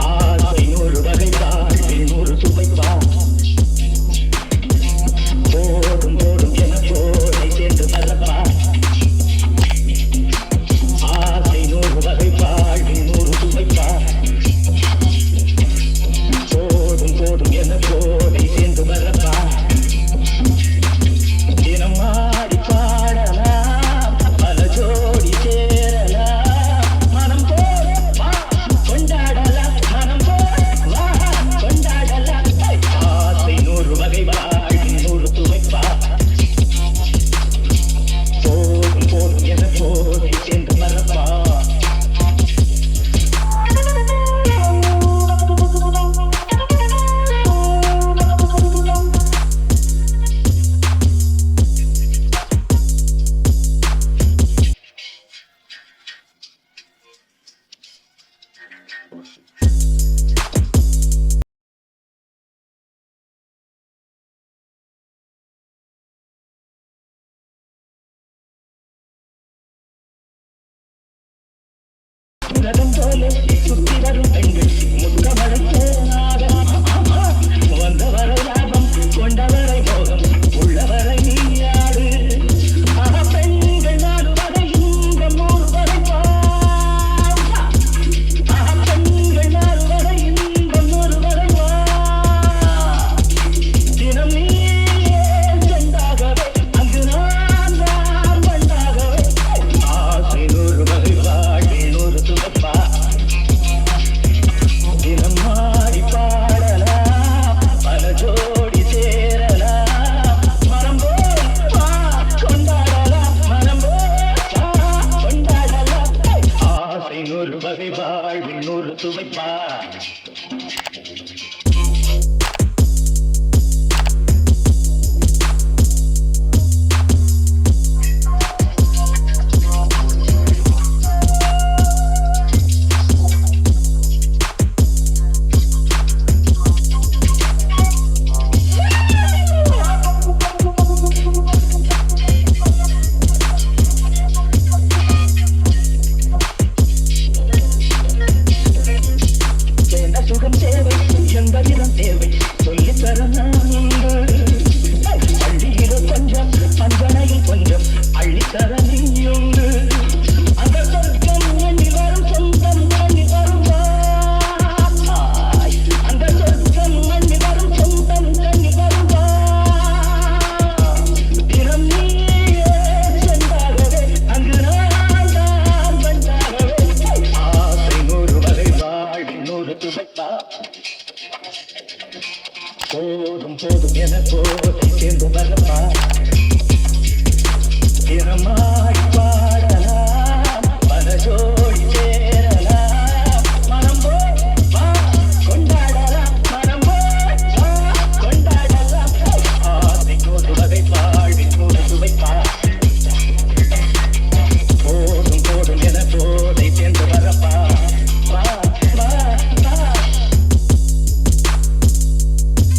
ஆசை நூறு வகைப்பாள் நூறு சுவைப்பாள் போடும் போடும் என போதை சேர்ந்து பரப்பாள் ஆசை நூறு வகைப்பாள் நூறு சுவைப்பாள் போடும் போடும் என போதை சேர்ந்து பரப்பாள் தினம் ஆடி பாடலாம் பல ஜோடி சேரலாம் மனம் போல வா கொண்டாடலாம் மனம் போல வா கொண்டாடலாம் ஆசை நூறு வகை வாழ் நூறு துவைப்பா போதும் போதும் என போதை சேர்ந்து மறப்பா உலகம் போல சுற்றி வரும் பெண்கள் முத்தமழைக்கு வந்தவரை லாபம் கொண்டவரை மோகம் உள்ளவரை நீயாடு பெண்கள் நாடு வரை இன்பம் நூறு வரை பெண்கள் நாடு வரை இன்பம் நூறு வரை தினம் நீயே சென்றாகவே அங்கு நான் தான் வந்தாகவே ஆசை நூறு வகை வாழ் நூறு துவப்பா தினம் மாறி பாடலாம் பல ஜோடி சேரலாம் மனம் போல் வா கொண்டாடலாம் மனம் போல் வா கொண்டாடலாம் ஆசை நூறு வகை வாழ்வில் நூறு துவைப்பா சுகம் தேவை என்பதிடம் தேவை சொல்லித்தர நான் உண்டு பள்ளியில கொஞ்சம் பஞ்சனையில் கொஞ்சம் அள்ளித்தர நீயுண்டு அந்த சொர்க்கம் எண்ணி வரும் சொந்தம் எண்ணி வருவா அந்த சொர்க்கம் எண்ணி வரும் சொந்தம் எண்ணி வருவா தினம் நீயே சென்றாகவே அங்கு நான் தான் வந்தாகவே ஆசை நூறு வகை வாழ் நூறு துவைப்பா போதும் போதும் என போதை சேர்ந்து வரப்பா தினமாய் பாடலாம் பல ஜோடி